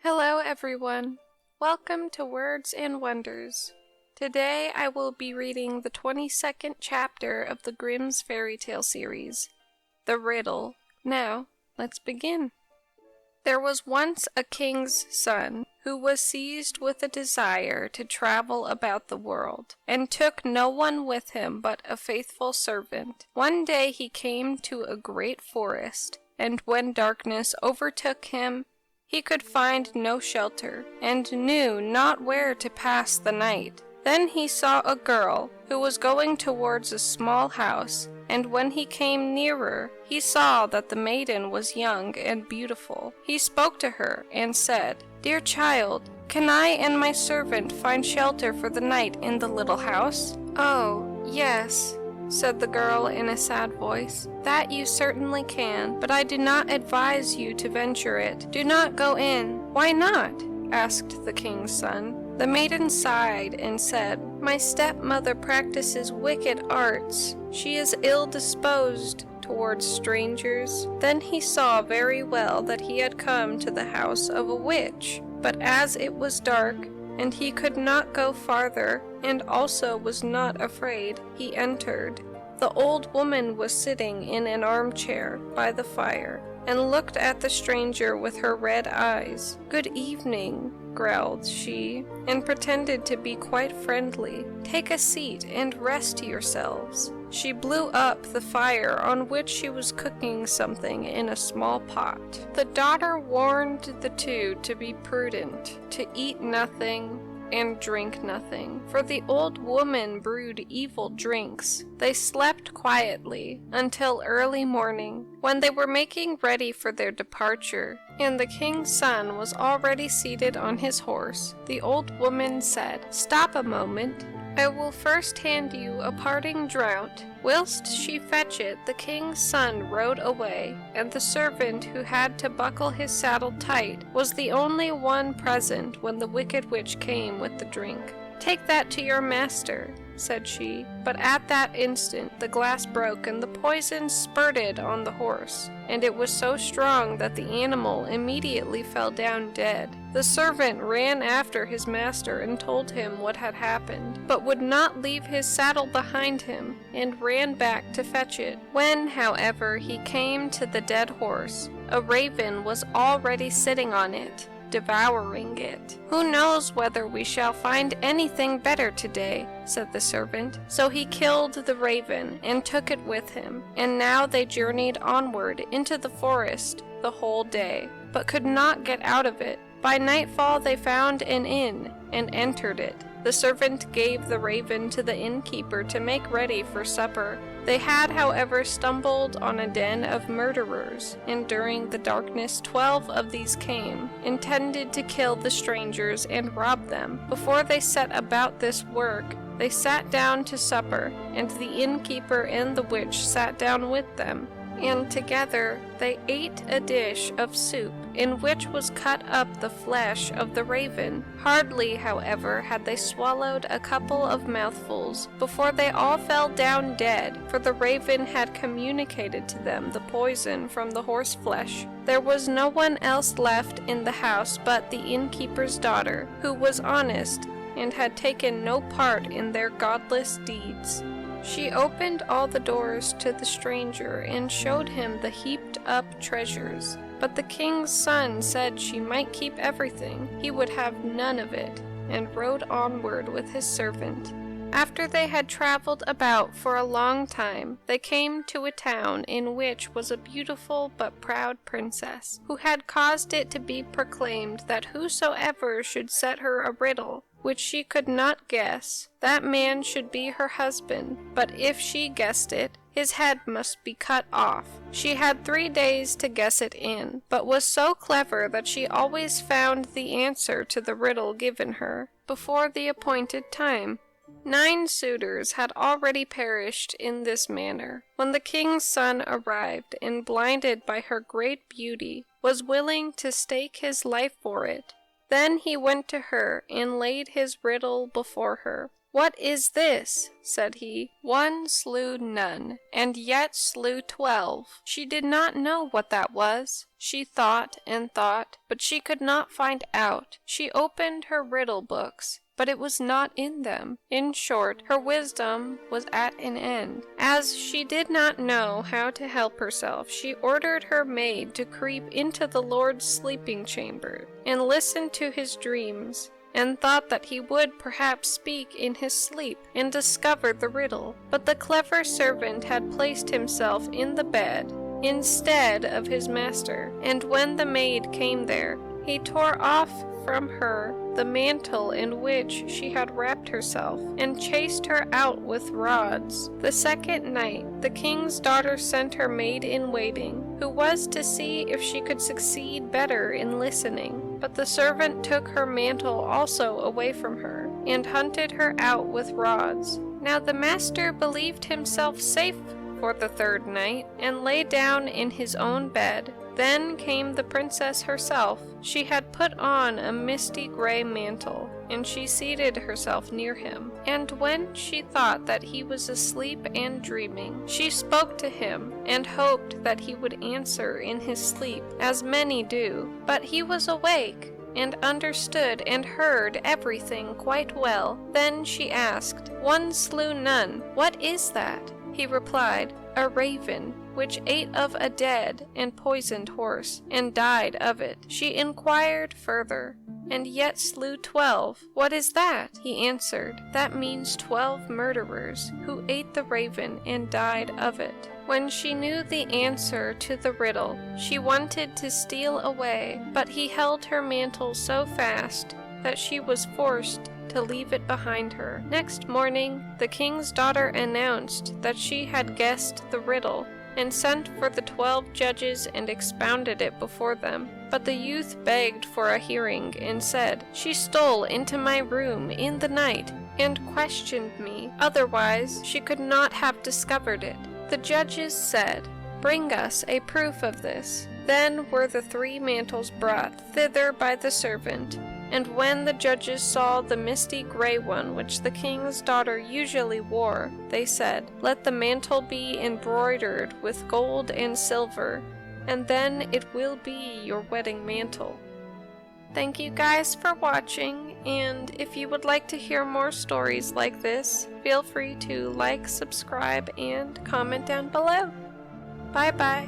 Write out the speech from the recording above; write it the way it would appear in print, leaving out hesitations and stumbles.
Hello everyone. Welcome to Words and Wonders. Today I will be reading the 22nd chapter of the Grimm's Fairytale series, The Riddle. Now, let's begin. There was once a king's son who was seized with a desire to travel about the world, and took no one with him but a faithful servant. One day he came to a great forest, and when darkness overtook him, he could find no shelter, and knew not where to pass the night. Then he saw a girl who was going towards a small house, and when he came nearer, he saw that the maiden was young and beautiful. He spoke to her and said, "Dear child, can I and my servant find shelter for the night in the little house?" "Oh, yes," said the girl in a sad voice, "that you certainly can, but I do not advise you to venture it. Do not go in." "Why not?" asked the king's son. The maiden sighed and said, "My stepmother practices wicked arts. She is ill-disposed towards strangers." Then he saw very well that he had come to the house of a witch, but as it was dark, and he could not go farther, and also was not afraid, he entered. The old woman was sitting in an armchair by the fire, and looked at the stranger with her red eyes. "Good evening," growled she, and pretended to be quite friendly. "Take a seat and rest yourselves." She blew up the fire on which she was cooking something in a small pot. The daughter warned the two to be prudent, to eat nothing and drink nothing, for the old woman brewed evil drinks. They slept quietly until early morning, when they were making ready for their departure, and the king's son was already seated on his horse. The old woman said, "Stop a moment. I will first hand you a parting draught." Whilst she fetched it, the king's son rode away, and the servant who had to buckle his saddle tight was the only one present when the wicked witch came with the drink. "Take that to your master," said she, but at that instant the glass broke and the poison spurted on the horse, and it was so strong that the animal immediately fell down dead. The servant ran after his master and told him what had happened, but would not leave his saddle behind him, and ran back to fetch it. When, however, he came to the dead horse, a raven was already sitting on it, devouring it. "Who knows whether we shall find anything better today?" said the servant. So he killed the raven and took it with him, and now they journeyed onward into the forest the whole day, but could not get out of it. By nightfall they found an inn and entered it. The servant gave the raven to the innkeeper to make ready for supper. They had, however, stumbled on a den of murderers, and during the darkness 12 of these came, intended to kill the strangers and rob them. Before they set about this work, they sat down to supper, and the innkeeper and the witch sat down with them, and together they ate a dish of soup, in which was cut up the flesh of the raven. Hardly, however, had they swallowed a couple of mouthfuls before they all fell down dead, for the raven had communicated to them the poison from the horseflesh. There was no one else left in the house but the innkeeper's daughter, who was honest and had taken no part in their godless deeds. She opened all the doors to the stranger and showed him the heaped-up treasures. But the king's son said she might keep everything. He would have none of it, and rode onward with his servant. After they had traveled about for a long time, they came to a town in which was a beautiful but proud princess, who had caused it to be proclaimed that whosoever should set her a riddle, which she could not guess, that man should be her husband, but if she guessed it, his head must be cut off. She had 3 days to guess it in, but was so clever that she always found the answer to the riddle given her before the appointed time. 9 suitors had already perished in this manner, when the king's son arrived, and blinded by her great beauty, was willing to stake his life for it. Then he went to her and laid his riddle before her. "What is this?" said he. "One slew none, and yet slew 12. She did not know what that was. She thought and thought, but she could not find out. She opened her riddle books, but it was not in them. In short, her wisdom was at an end. As she did not know how to help herself, she ordered her maid to creep into the Lord's sleeping chamber and listen to his dreams, and thought that he would perhaps speak in his sleep and discover the riddle. But the clever servant had placed himself in the bed instead of his master, and when the maid came there, he tore off from her the mantle in which she had wrapped herself, and chased her out with rods. The second night the king's daughter sent her maid-in-waiting, who was to see if she could succeed better in listening. But the servant took her mantle also away from her, and hunted her out with rods. Now the master believed himself safe for the third night, and lay down in his own bed. Then came the princess herself. She had put on a misty gray mantle, and she seated herself near him. And when she thought that he was asleep and dreaming, she spoke to him, and hoped that he would answer in his sleep, as many do. But he was awake, and understood and heard everything quite well. Then she asked, "One slew none. What is that?" He replied, "A raven, which ate of a dead and poisoned horse, and died of it." She inquired further, "And yet slew 12. What is that?" He answered, "That means 12 murderers, who ate the raven and died of it." When she knew the answer to the riddle, she wanted to steal away, but he held her mantle so fast that she was forced to leave it behind her. Next morning, the king's daughter announced that she had guessed the riddle, and sent for the 12 judges and expounded it before them. But the youth begged for a hearing, and said, "She stole into my room in the night, and questioned me. Otherwise, she could not have discovered it." The judges said, "Bring us a proof of this." Then were the 3 mantles brought thither by the servant. And when the judges saw the misty gray one which the king's daughter usually wore, they said, "Let the mantle be embroidered with gold and silver, and then it will be your wedding mantle." Thank you guys for watching, and if you would like to hear more stories like this, feel free to like, subscribe, and comment down below. Bye bye.